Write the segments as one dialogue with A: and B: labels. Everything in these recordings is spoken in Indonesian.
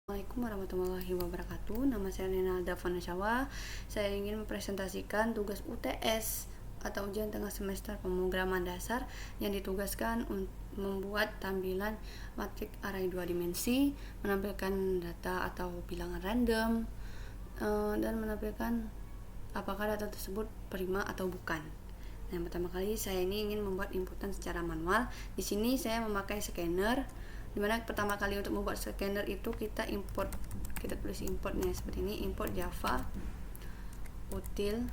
A: Assalamualaikum warahmatullahi wabarakatuh. Nama saya Renalda Vanasyawa. Saya ingin mempresentasikan tugas UTS atau ujian tengah semester pemrograman dasar yang ditugaskan untuk membuat tampilan matrik array 2 dimensi, menampilkan data atau bilangan random, dan menampilkan apakah data tersebut prima atau bukan. Nah, yang pertama kali saya ini ingin membuat inputan secara manual. Di sini saya memakai scanner, dimana pertama kali untuk membuat scanner itu kita tulis importnya seperti ini, import Java util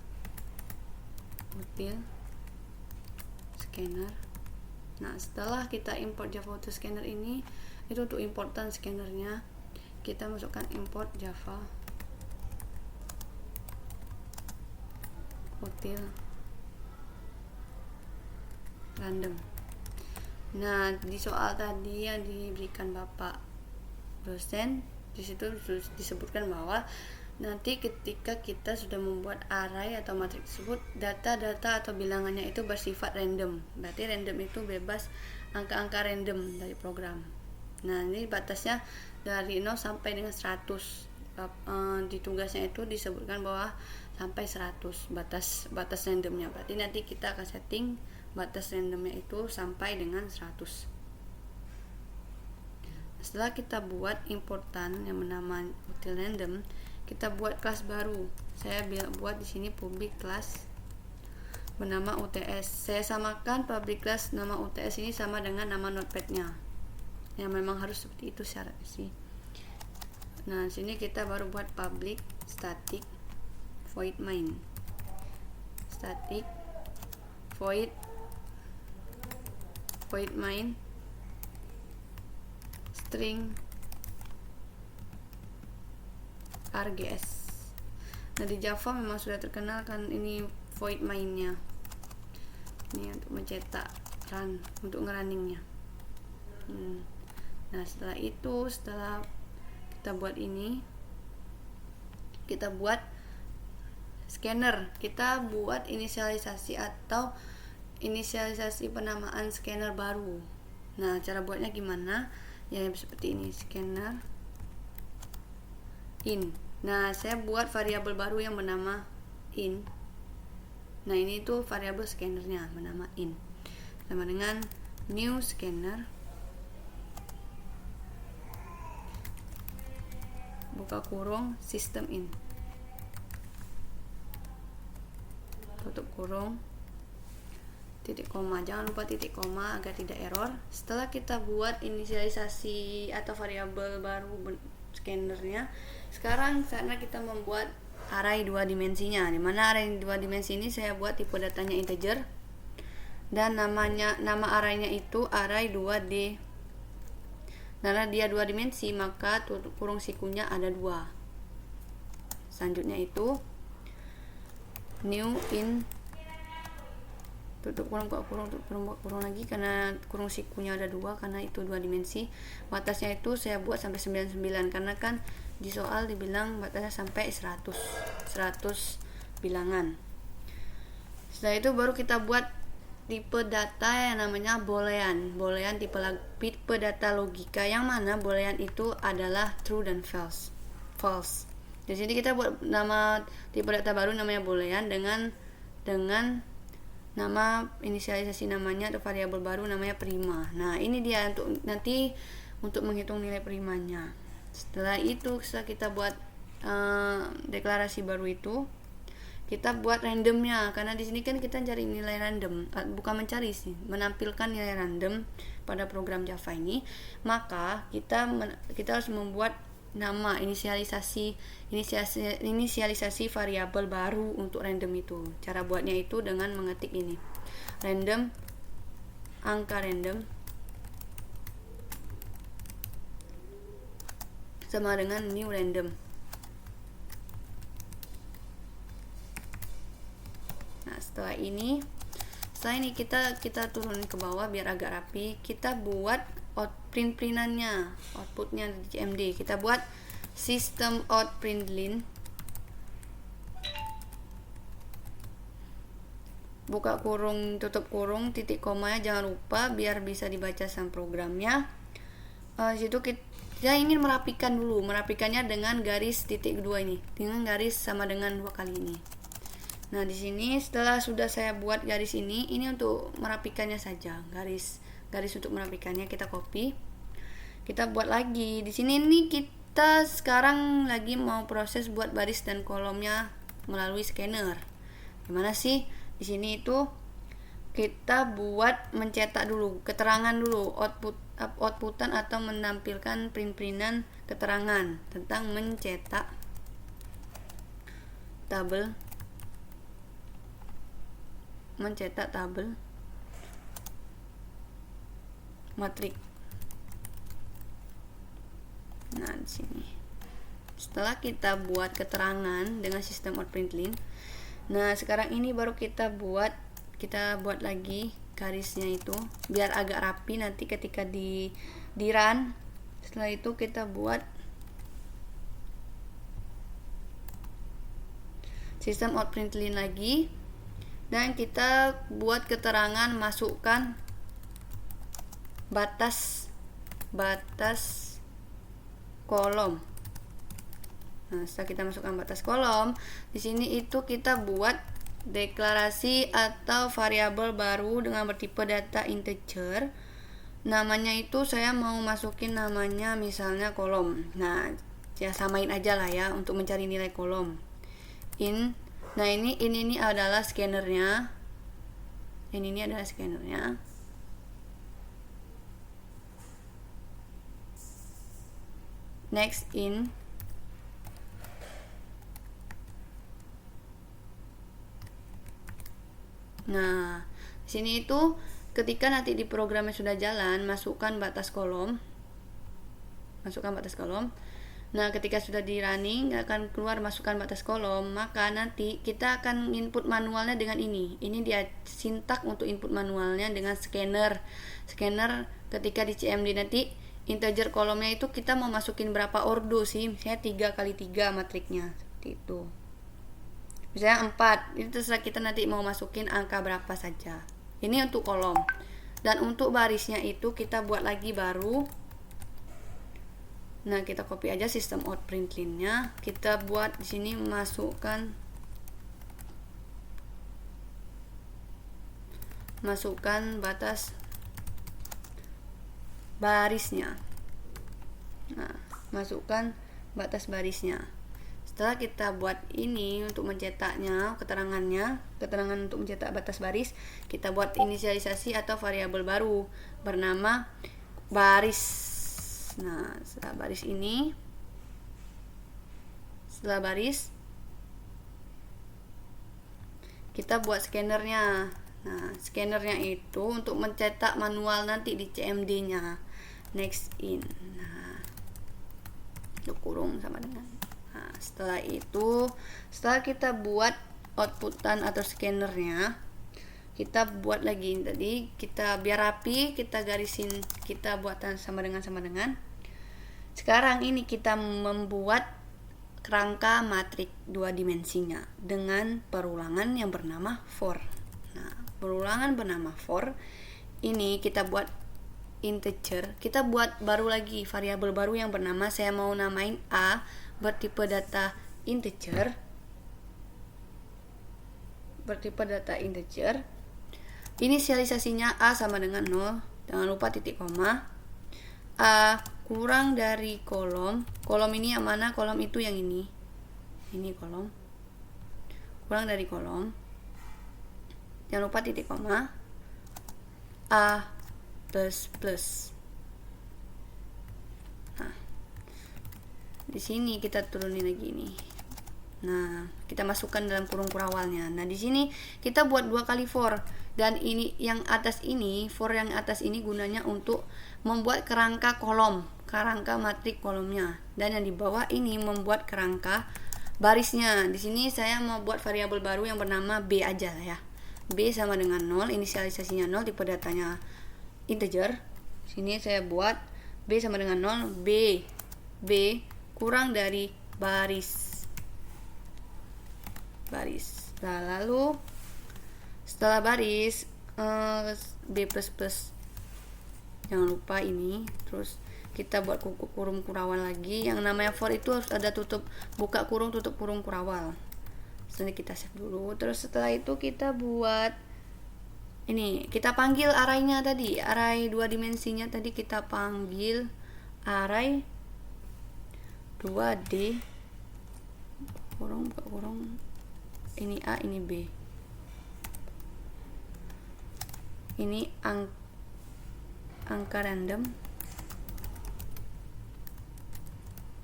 A: scanner. Nah, setelah kita import Java util scanner ini, itu untuk importan scannernya kita masukkan import Java util random. Nah, di soal tadi yang diberikan Bapak dosen, di situ disebutkan bahwa nanti ketika kita sudah membuat array atau matrik tersebut, data-data atau bilangannya itu bersifat random. Berarti random itu bebas angka-angka random dari program. Nah, ini batasnya dari 0 sampai dengan 100. Di tugasnya itu disebutkan bahwa sampai 100 batas randomnya. Berarti nanti kita akan setting batas randomnya itu sampai dengan 100. Setelah kita buat importan yang bernama util random, kita buat kelas baru. Saya buat di sini public class bernama UTS. Saya samakan public class nama UTS ini sama dengan nama notepad-nya. Yang memang harus seperti itu syaratnya sih. Nah, sini kita baru buat public static void main. Static void main string RGS. Nah, di Java memang sudah terkenal kan ini void mainnya. Ini untuk mencetak run, untuk ngerunningnya. Nah, setelah kita buat ini, kita buat scanner. Kita buat inisialisasi penamaan scanner baru. Nah, cara buatnya gimana? Ya, seperti ini, scanner in. Nah, saya buat variabel baru yang bernama in. Nah, ini tuh variabel scannernya bernama in. Sama dengan new scanner, buka kurung, system in, tutup kurung, titik koma. Jangan lupa titik koma agar tidak error. Setelah kita buat inisialisasi atau variabel baru scannernya, sekarang saatnya kita membuat array 2 dimensinya. Dimana array 2 dimensi ini saya buat tipe datanya integer, dan nama arraynya itu array 2D. Karena dia 2 dimensi, maka tutup kurung sikunya ada 2. Selanjutnya itu new in, tutup kurung, buka kurung, tutup kurung, buka kurung lagi, karena kurung sikunya ada 2 karena itu 2 dimensi. Batasnya itu saya buat sampai 99 karena kan di soal dibilang batasnya sampai 100 bilangan. Setelah itu baru kita buat tipe data yang namanya boolean tipe data logika, yang mana boolean itu adalah true dan false. Di sini kita buat nama tipe data baru namanya boolean dengan nama inisialisasi namanya atau variabel baru namanya prima. Nah, ini dia untuk menghitung nilai primanya. Setelah kita buat deklarasi baru itu, kita buat randomnya, karena di sini kan kita cari nilai random, bukan mencari sih, menampilkan nilai random pada program Java ini. Maka kita harus membuat nama inisialisasi variabel baru untuk random itu. Cara buatnya itu dengan mengetik ini, random angka random sama dengan new random. Nah, setelah ini kita turunin ke bawah biar agak rapi. Kita buat printannya, outputnya di CMD. Kita buat system out println, buka kurung, tutup kurung, titik komanya jangan lupa biar bisa dibaca sama programnya. Situ Kita ingin merapikan dulu, merapikannya dengan garis titik kedua ini, dengan garis sama dengan 2 kali ini. Nah, di sini setelah sudah saya buat garis ini untuk merapikannya saja. Garis untuk merapikannya kita copy. Kita buat lagi. Di sini nih kita sekarang lagi mau proses buat baris dan kolomnya melalui scanner. Gimana sih? Di sini itu kita buat mencetak dulu, keterangan dulu, outputan atau menampilkan print-printan keterangan tentang mencetak tabel matrik. Nah, di sini. Setelah kita buat keterangan dengan sistem outprintln, nah sekarang ini baru kita buat lagi garisnya itu biar agak rapi nanti ketika di run. Setelah itu kita buat sistem outprintln lagi, dan kita buat keterangan, masukkan batas kolom. Nah, setelah kita masukkan batas kolom, di sini itu kita buat deklarasi atau variabel baru dengan bertipe data integer. Namanya itu saya mau masukin namanya misalnya kolom. Nah, ya samain aja lah ya untuk mencari nilai kolom. Nah, ini adalah scannernya. Ini adalah scannernya. Next in. Nah, di sini itu ketika nanti di programnya sudah jalan, masukkan batas kolom. Nah, ketika sudah di running akan keluar masukkan batas kolom, maka nanti kita akan input manualnya dengan ini. Ini dia sintak untuk input manualnya dengan scanner. Scanner ketika di CMD nanti integer kolomnya itu kita mau masukin berapa ordo sih? Misalnya 3x3 matriknya seperti itu. Misalnya 4, itu terserah kita nanti mau masukin angka berapa saja. Ini untuk kolom. Dan untuk barisnya itu kita buat lagi baru. Nah, kita copy aja sistem outprintln-nya. Kita buat di sini masukkan batas barisnya. Nah, masukkan batas barisnya. Setelah kita buat ini untuk mencetaknya, keterangan untuk mencetak batas baris, kita buat inisialisasi atau variabel baru bernama baris. Nah, setelah baris kita buat scannernya. Nah, scannernya itu untuk mencetak manual nanti di CMD-nya. Next in. Nah, untuk kurung sama dengan. Nah, setelah kita buat outputan atau scannernya, kita buat lagi tadi, kita biar rapi, kita garisin, kita buatan sama dengan. Sekarang ini kita membuat kerangka matrik 2 dimensinya dengan perulangan yang bernama for. Nah, perulangan bernama for ini kita buat integer, kita buat baru lagi variabel baru yang bernama, saya mau namain A, bertipe data integer. Inisialisasinya A sama dengan 0, jangan lupa titik koma. A kurang dari kolom ini yang mana? Kolom itu yang ini kolom, kurang dari kolom, jangan lupa titik koma. A plus. Nah, di sini kita turunin lagi nih. Nah, kita masukkan dalam kurung kurawalnya. Nah, di sini kita buat 2 kali for, dan ini yang atas ini, for yang atas ini gunanya untuk membuat kerangka matrik kolomnya, dan yang di bawah ini membuat kerangka barisnya. Di sini saya mau buat variabel baru yang bernama B aja lah ya. B sama dengan 0, inisialisasinya 0, tipe datanya integer. Sini saya buat B sama dengan 0, B kurang dari baris. Nah, lalu setelah baris B++, jangan lupa ini, terus kita buat kurung kurawal lagi. Yang namanya for itu harus ada buka kurung, tutup kurung kurawal. Selanjutnya kita save dulu. Terus setelah itu kita buat ini, kita panggil arraynya tadi, array 2 dimensinya tadi kita panggil array 2D kurung buka kurung, ini A, ini B, ini angka random.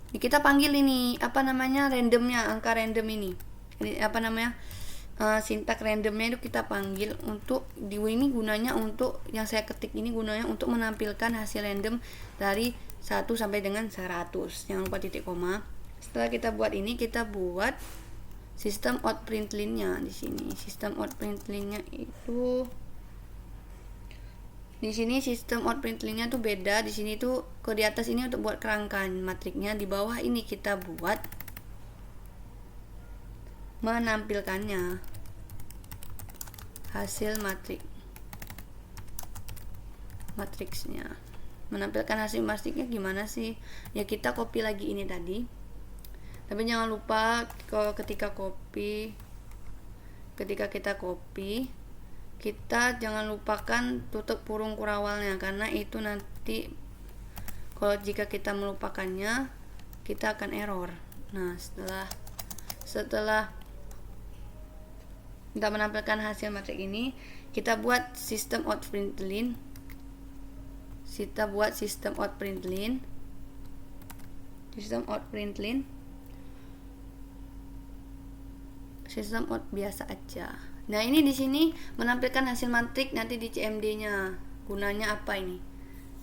A: Ini kita panggil ini apa namanya, randomnya, angka random ini apa namanya, sintak randomnya itu kita panggil untuk ini gunanya untuk yang saya ketik ini gunanya untuk menampilkan hasil random dari 1 sampai dengan 100. Jangan lupa titik koma. Setelah kita buat ini, kita buat sistem out println-nya di sini. Sistem out println-nya itu di sini sistem out println-nya tuh beda. Di sini tuh di atas ini untuk buat kerangka matriknya, di bawah ini kita buat menampilkannya hasil matriksnya. Menampilkan hasil matriknya gimana sih? Ya kita copy lagi ini tadi. Tapi jangan lupa ketika kita copy, kita jangan lupakan tutup kurung kurawalnya, karena itu nanti jika kita melupakannya kita akan error. Nah, setelah kita menampilkan hasil matrik ini, kita buat sistem out println. Sistem out biasa aja. Nah, ini di sini menampilkan hasil matrik nanti di CMD-nya. Gunanya apa ini?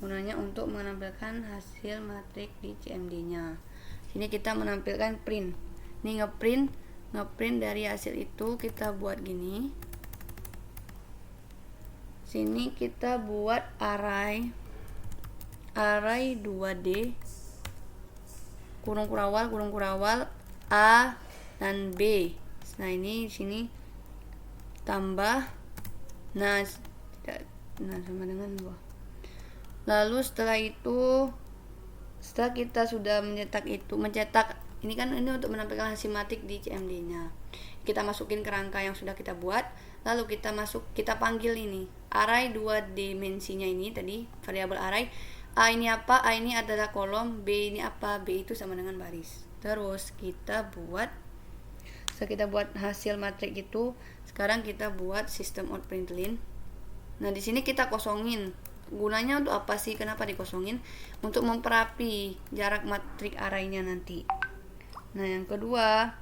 A: Gunanya untuk menampilkan hasil matrik di CMD-nya. Sini kita menampilkan print. Ini ngeprint dari hasil itu kita buat gini. Sini kita buat array 2D kurung kurawal A dan B. Nah, ini sini tambah sama dengan 2. Lalu setelah kita sudah mencetak ini kan ini untuk menampilkan hasil matrik di CMD-nya. Kita masukin kerangka yang sudah kita buat, lalu kita panggil ini array 2 dimensinya ini tadi, variabel array. A ini apa? A ini adalah kolom, B ini apa? B itu sama dengan baris. Terus kita buat hasil matrik itu, sekarang kita buat sistem out println. Nah, di sini kita kosongin. Gunanya untuk apa sih? Kenapa dikosongin? Untuk memperapi jarak matrik arraynya nanti. Nah, yang kedua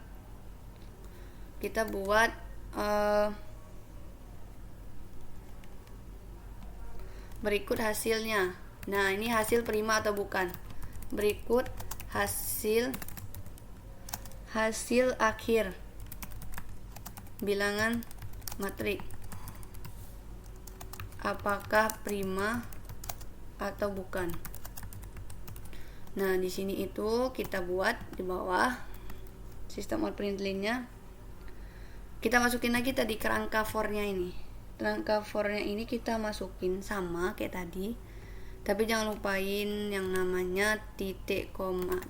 A: kita buat berikut hasilnya. Nah, ini hasil prima atau bukan. Berikut hasil akhir bilangan matrik, apakah prima atau bukan. Nah, di sini itu kita buat di bawah sistem out println-nya. Kita masukin lagi tadi kerangka for-nya ini. Kerangka for-nya ini kita masukin sama kayak tadi. Tapi jangan lupain yang namanya titik koma,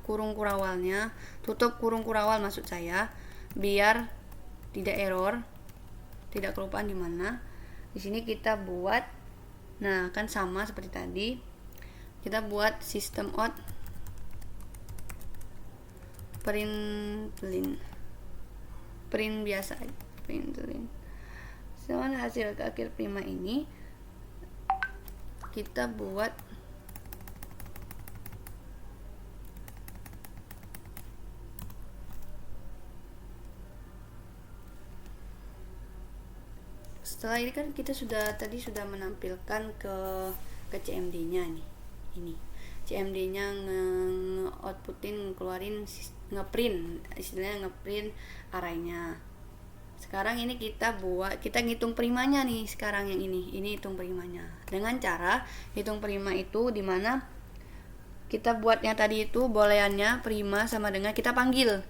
A: kurung kurawalnya. Tutup kurung kurawal maksud saya, biar tidak error, tidak kelupaan di mana. Di sini kita buat, nah kan sama seperti tadi. Kita buat sistem out print biasa aja, println. Soal hasil akhir prima ini kita buat setelah ini kan kita sudah menampilkan ke CMD-nya nih. Ini CMD-nya nge-outputin, ngeluarin, ngeprint, istilahnya ngeprint arraynya. Sekarang ini kita ngitung primanya nih. Sekarang yang ini hitung primanya dengan cara hitung prima itu dimana kita buatnya tadi itu booleannya prima sama dengan kita panggil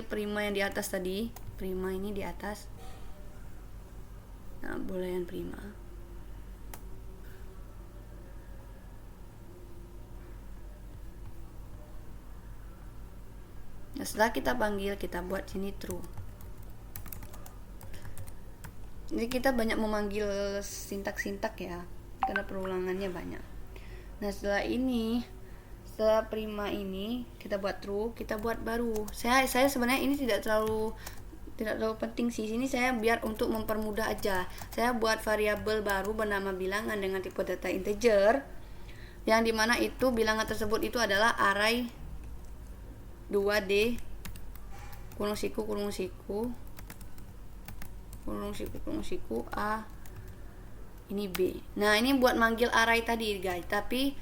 A: prima yang di atas tadi, prima ini di atas. Nah, boolean prima. Nah, setelah kita panggil, kita buat sini true. Jadi kita banyak memanggil sintak-sintak ya, karena perulangannya banyak. Nah, setelah prima ini kita buat true, kita buat baru. Saya sebenarnya ini tidak terlalu penting sih. Sini saya biar untuk mempermudah aja. Saya buat variabel baru bernama bilangan dengan tipe data integer, yang dimana itu bilangan tersebut itu adalah array 2D kurung siku A, ini B. Nah, ini buat manggil array tadi guys. Tapi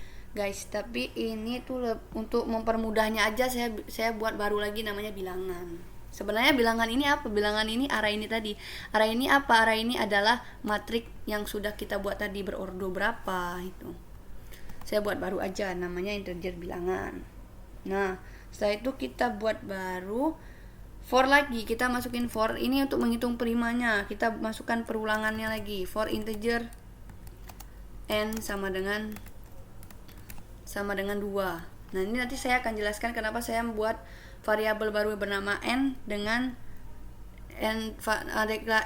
A: ini tuh untuk mempermudahnya aja saya buat baru lagi namanya bilangan. Sebenarnya bilangan ini apa? Bilangan ini array ini tadi. Array ini apa? Array ini adalah matrik yang sudah kita buat tadi berordo berapa itu. Saya buat baru aja namanya integer bilangan. Nah, setelah itu kita buat baru for lagi, kita masukin for ini untuk menghitung primanya. Kita masukkan perulangannya lagi. For integer n sama dengan 2. Nah, ini nanti saya akan jelaskan kenapa saya membuat variabel baru bernama n dengan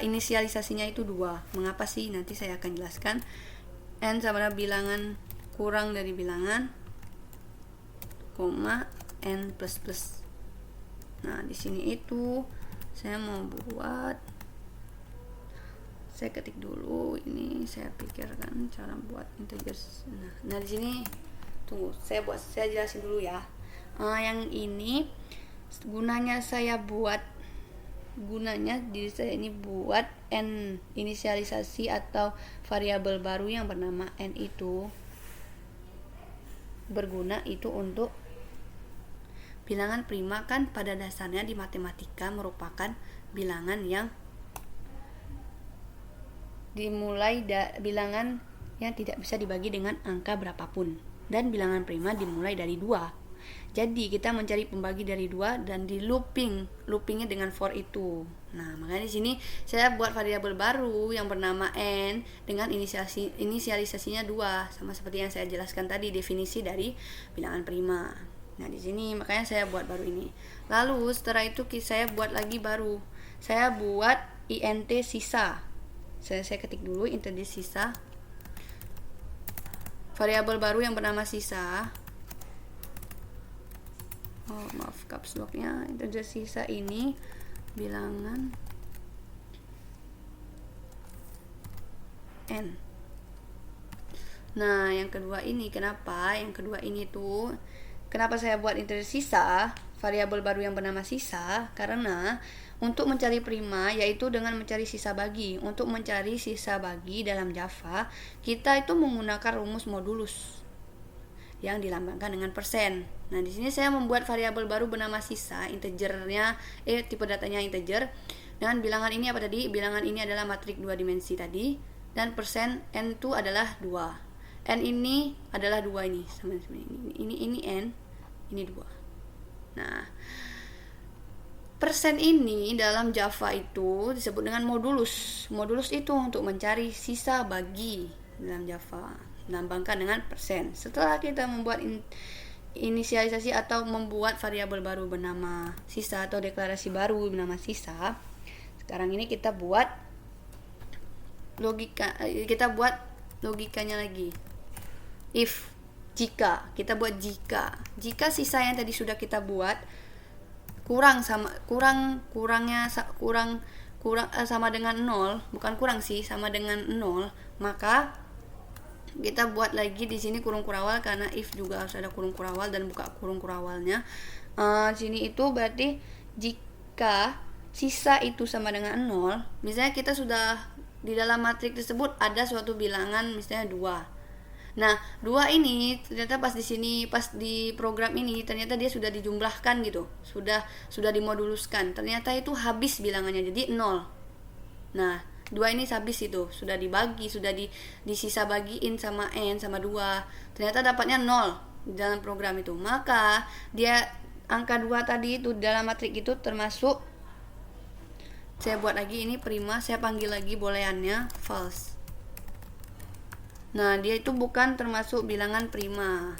A: inisialisasinya itu 2. Mengapa sih? Nanti saya akan jelaskan. N sama dengan bilangan kurang dari bilangan, koma n plus. Nah, di sini itu saya mau buat, saya ketik dulu ini, saya pikirkan cara buat integer. Nah di sini tunggu, saya jelasin dulu ya. Yang ini gunanya diri saya ini buat n inisialisasi atau variabel baru yang bernama n itu berguna itu untuk bilangan prima. Kan pada dasarnya di matematika merupakan bilangan yang bilangan yang tidak bisa dibagi dengan angka berapapun, dan bilangan prima dimulai dari 2. Jadi kita mencari pembagi dari 2 dan di loopingnya dengan for itu. Nah, makanya di sini saya buat variabel baru yang bernama n dengan inisialisasinya 2, sama seperti yang saya jelaskan tadi definisi dari bilangan prima. Nah, di sini makanya saya buat baru ini. Lalu setelah itu saya buat lagi baru. Saya buat int sisa. Saya ketik dulu integer sisa. Variabel baru yang bernama sisa. Maaf caps lock-nya. Integer sisa ini bilangan n. Nah, yang kedua ini kenapa? Kenapa saya buat integer sisa, variabel baru yang bernama sisa? Karena untuk mencari prima, yaitu dengan mencari sisa bagi. Untuk mencari sisa bagi dalam Java, kita itu menggunakan rumus modulus yang dilambangkan dengan persen. Nah, di sini saya membuat variabel baru bernama sisa, integernya tipe datanya integer. Dan bilangan ini apa tadi? Bilangan ini adalah matrik 2 dimensi tadi, dan persen n itu adalah 2. N ini adalah 2 ini. Sama ini n, ini 2. Nah, persen ini dalam Java itu disebut dengan modulus. Modulus itu untuk mencari sisa bagi dalam Java, dilambangkan dengan persen. Setelah kita membuat inisialisasi atau membuat variabel baru bernama sisa atau deklarasi baru bernama sisa, sekarang ini kita buat logikanya lagi. If, jika, kita buat jika sisa yang tadi sudah kita buat kurang sama dengan 0, bukan kurang sih, sama dengan 0, maka kita buat lagi di sini kurung kurawal, karena if juga harus ada kurung kurawal dan buka kurung kurawalnya. Sini itu berarti jika sisa itu sama dengan 0, misalnya kita sudah di dalam matrik tersebut ada suatu bilangan misalnya 2. Nah, 2 ini ternyata pas di program ini ternyata dia sudah dijumlahkan gitu. Sudah dimoduluskan. Ternyata itu habis bilangannya jadi 0. Nah, 2 ini habis itu, sudah dibagi, sudah disisa bagiin sama n sama 2. Ternyata dapatnya 0 di dalam program itu. Maka dia angka 2 tadi itu dalam matrik itu termasuk, saya buat lagi ini prima, saya panggil lagi booleannya false. Nah, dia itu bukan termasuk bilangan prima.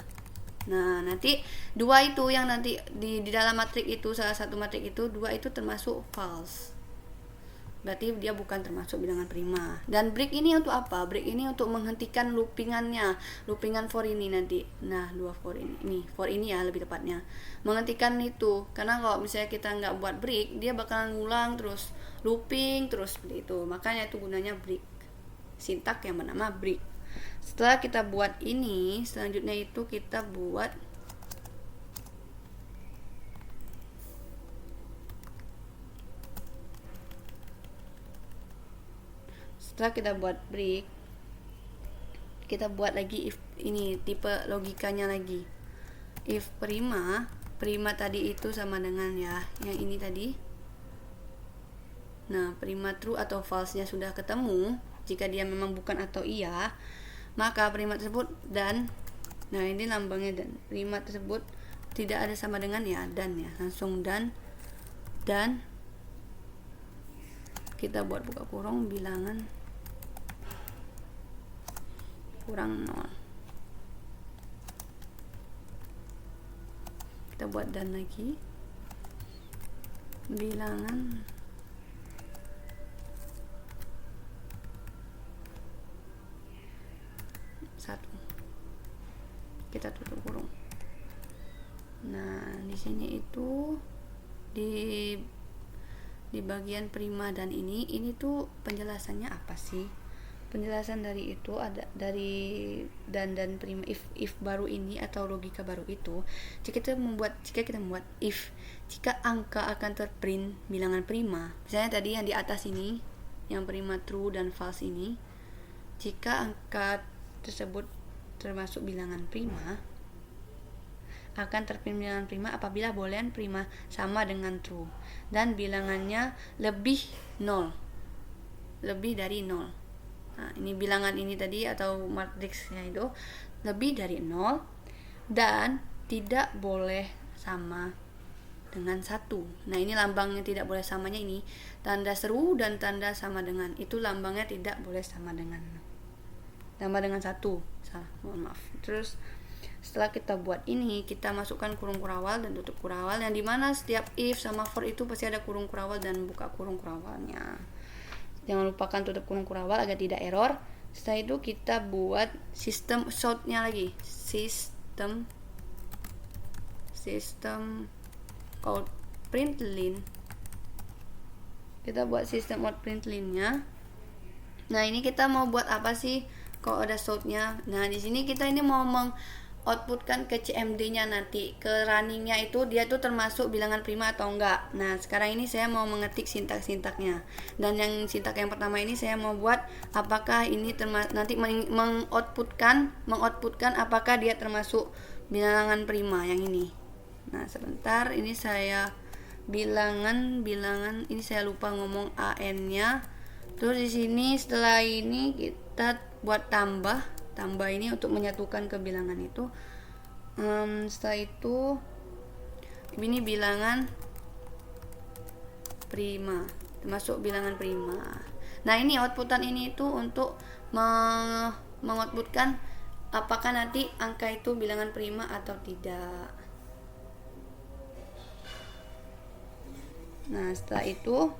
A: Nah, nanti dua itu yang nanti di dalam matrik itu, salah satu matrik itu dua itu termasuk false. Berarti dia bukan termasuk bilangan prima. Dan break ini untuk apa? Break ini untuk menghentikan loopingannya, loopingan for ini nanti. Nah, dua for ini for ini ya lebih tepatnya. Menghentikan itu, karena kalau misalnya kita nggak buat break, dia bakalan ngulang terus, looping terus seperti itu. Makanya itu gunanya break. Sintak yang bernama break. Setelah kita buat ini, selanjutnya itu kita buat setelah kita buat break, kita buat lagi if ini tipe logikanya lagi. If prima tadi itu sama dengan ya yang ini tadi. Nah, prima true atau false-nya sudah ketemu, jika dia memang bukan atau iya, maka prima tersebut dan nah ini lambangnya dan prima tersebut tidak ada sama dengan ya dan ya, langsung dan kita buat buka kurung bilangan kurang 0. Kita buat dan lagi bilangan satu, kita tutup kurung. Nah, di sini itu di bagian prima dan ini tuh penjelasannya apa sih? Penjelasan dari itu ada dari dan prima if baru ini atau logika baru itu, jika kita membuat if, jika angka akan terprint bilangan prima, misalnya tadi yang di atas ini yang prima true dan false ini, jika angka tersebut termasuk bilangan prima, akan terprint bilangan prima apabila boolean prima sama dengan true dan bilangannya lebih dari 0. Nah, ini bilangan ini tadi atau matriksnya itu lebih dari 0 dan tidak boleh sama dengan 1. Nah, ini lambangnya tidak boleh samanya ini, tanda seru dan tanda sama dengan. Itu lambangnya tidak boleh sama dengan 1. Salah, mohon maaf. Terus setelah kita buat ini, kita masukkan kurung kurawal dan tutup kurawal, yang dimana setiap if sama for itu pasti ada kurung kurawal dan buka kurung kurawalnya. Jangan lupakan tutup kurung kurawal agar tidak error. Setelah itu kita buat sistem shortnya lagi, sistem out println. Kita buat sistem out println-nya. Nah, ini kita mau buat apa sih kalau ada shortnya? Nah, di sini kita ini mau outputkan ke CMD-nya nanti, ke running-nya itu dia tuh termasuk bilangan prima atau enggak. Nah, sekarang ini saya mau mengetik sintak-sintaknya. Dan yang sintak yang pertama ini saya mau buat apakah ini nanti mengoutputkan apakah dia termasuk bilangan prima yang ini. Nah, sebentar, ini saya bilangan ini saya lupa ngomong AN-nya. Terus di sini setelah ini kita buat tambah ini untuk menyatukan ke bilangan itu. Setelah itu ini bilangan prima, termasuk bilangan prima. Nah, ini outputan ini itu untuk mengoutputkan apakah nanti angka itu bilangan prima atau tidak. Nah, setelah itu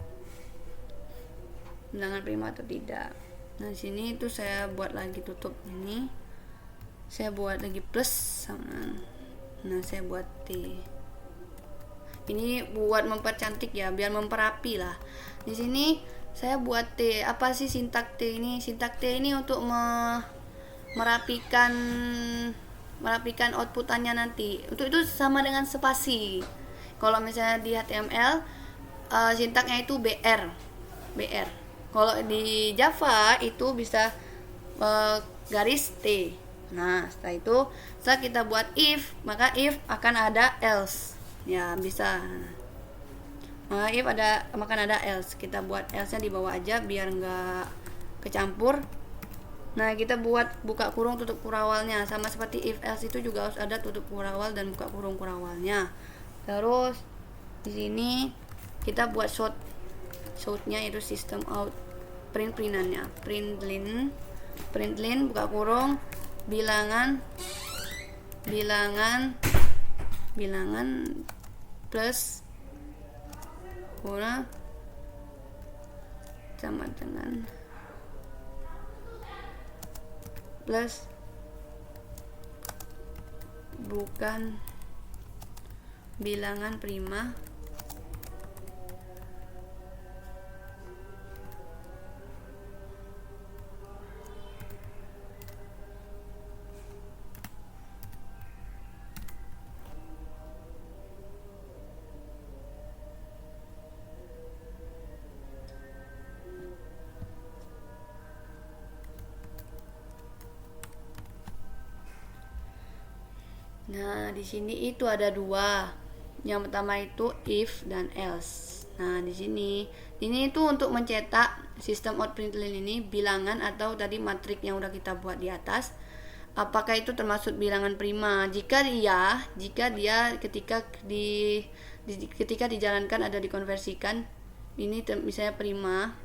A: bilangan prima atau tidak. Nah, di sini itu saya buat lagi tutup ini. Saya buat lagi plus sama. Nah, saya buat T. Ini buat mempercantik ya, biar memperapi lah. Di sini saya buat T. Apa sih sintak T ini? Sintak T ini untuk merapikan outputannya nanti. Untuk itu sama dengan spasi. Kalau misalnya di HTML sintaknya itu BR. Kalau di Java itu bisa garis T. Nah, setelah itu kita buat if, maka if akan ada else. Ya, bisa. If akan ada else. Kita buat else-nya di bawah aja biar nggak kecampur. Nah, kita buat buka kurung tutup kurawalnya, sama seperti if else itu juga harus ada tutup kurawal dan buka kurung kurawalnya. Terus di sini kita buat short-nya itu system out println-nya. Println buka kurung bilangan bilangan plus kurang sama dengan plus bukan bilangan prima Nah, di sini itu ada dua. Yang pertama itu if dan else. Nah, di sini ini itu untuk mencetak sistem out println ini bilangan atau tadi matrik yang udah kita buat di atas. Apakah itu termasuk bilangan prima? Jika dia ketika dijalankan ada dikonversikan ini misalnya prima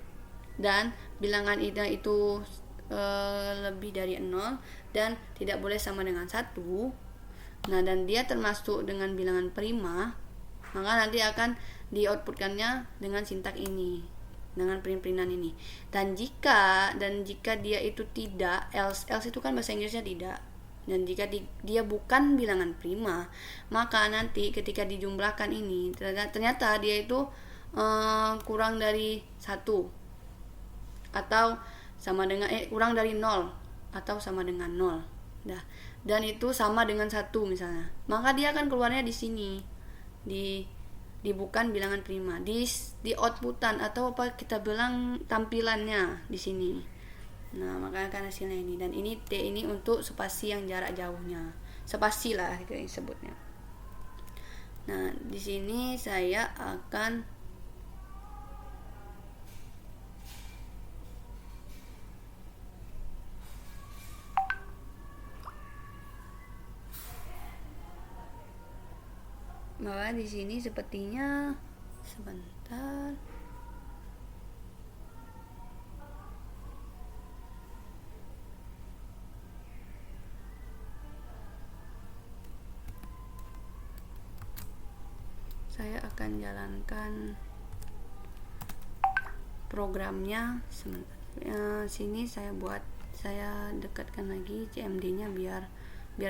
A: dan bilangan itu lebih dari 0 dan tidak boleh sama dengan 1. Nah, dan dia termasuk dengan bilangan prima, maka nanti akan di-outputkannya dengan sintak ini, dengan print-printan ini. Dan jika dia itu tidak, else itu kan bahasa Inggrisnya tidak. Dan jika dia bukan bilangan prima, maka nanti ketika dijumlahkan ini ternyata dia itu kurang dari 1 atau sama dengan kurang dari 0 atau sama dengan 0. Dan itu sama dengan 1 misalnya, maka dia akan keluarnya di sini di bukan bilangan prima, di outputan atau apa kita bilang tampilannya di sini. Nah, maka akan hasilnya ini. Dan ini T ini untuk spasi yang jarak jauhnya, spasi lah itu disebutnya. Nah, di sini saya akan maka di sini sepertinya sebentar. Saya akan jalankan programnya sebentar. Sini saya dekatkan lagi CMD-nya biar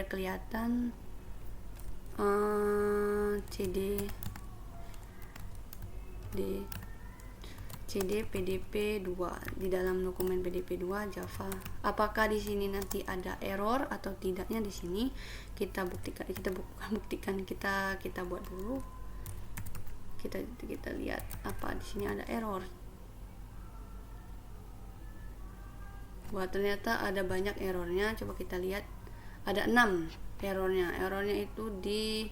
A: kelihatan. CD PDP 2 di dalam dokumen PDP 2 Java. Apakah di sini nanti ada error atau tidaknya di sini kita buktikan. Kita buat dulu. Kita lihat apa di sini ada error. Wah, ternyata ada banyak errornya. Coba kita lihat. Ada 6 errornya itu di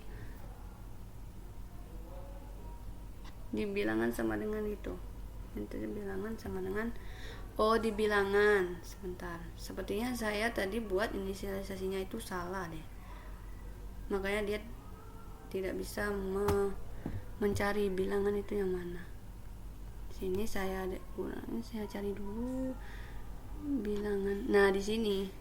A: bilangan sama dengan itu. Itu bilangan sama dengan di bilangan. Sebentar. Sepertinya saya tadi buat inisialisasinya itu salah deh. Makanya dia tidak bisa mencari bilangan itu yang mana. Sini saya cari dulu bilangan. Nah, di sini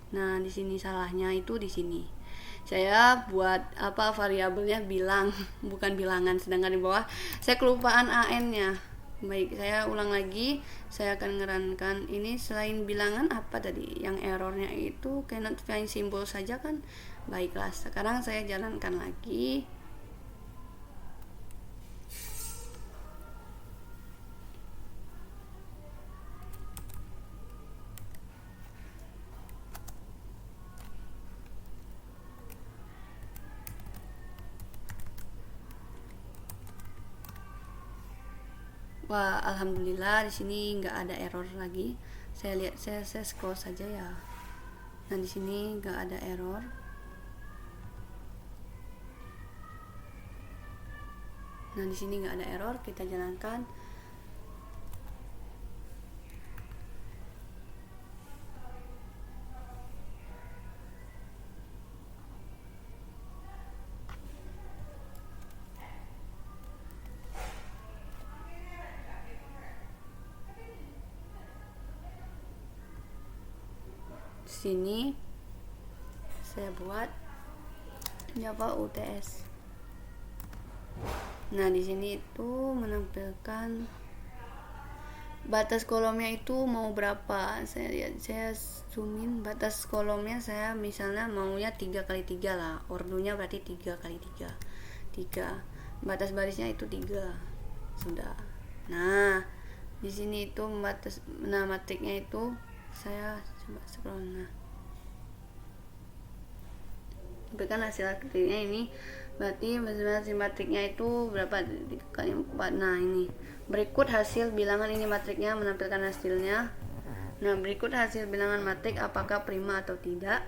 A: salahnya itu di sini. Saya buat variabelnya bilang bukan bilangan, sedangkan di bawah saya kelupaan AN-nya. Baik, saya ulang lagi. Saya akan ngerankan ini selain bilangan apa tadi yang errornya itu cannot find symbol saja kan. Baiklah, sekarang saya jalankan lagi. Wah, alhamdulillah di sini nggak ada error lagi. Saya lihat, saya scroll saja ya. Nah, di sini nggak ada error. Nah, di sini nggak ada error. Kita jalankan. Sini saya buat Java UTS. Nah, di sini itu menampilkan batas kolomnya itu mau berapa. Saya zoomin batas kolomnya, saya misalnya maunya 3x3 lah. Ordonya berarti 3x3. 3. Batas barisnya itu 3. Sudah. Nah, di sini itu matriknya itu saya coba scroll. Nah, berikan hasil matriknya ini, berarti hasil matriknya itu berapa kali 4. Nah, ini berikut hasil bilangan, ini matriknya menampilkan hasilnya. Nah, berikut hasil bilangan matrik apakah prima atau tidak.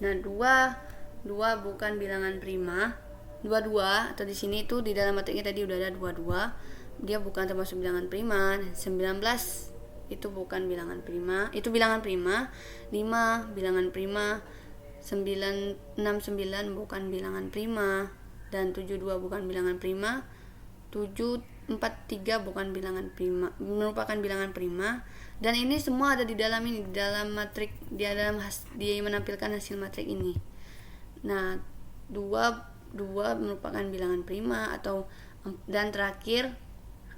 A: Nah, 2 bukan bilangan prima. 22 atau di sini itu di dalam matriknya tadi udah ada 22, dia bukan termasuk bilangan prima. 19 itu bukan bilangan prima, itu bilangan prima. 5 bilangan prima. 969 bukan bilangan prima, dan 72 bukan bilangan prima. 743 bukan bilangan prima, merupakan bilangan prima. Dan ini semua ada di dalam ini, di dalam matrik, dia menampilkan hasil matrik ini. Nah, 2 merupakan bilangan prima atau, dan terakhir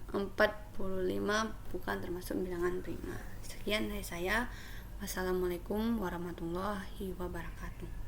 A: 45 bukan termasuk bilangan prima. Sekian dari saya. Wassalamualaikum warahmatullahi wabarakatuh.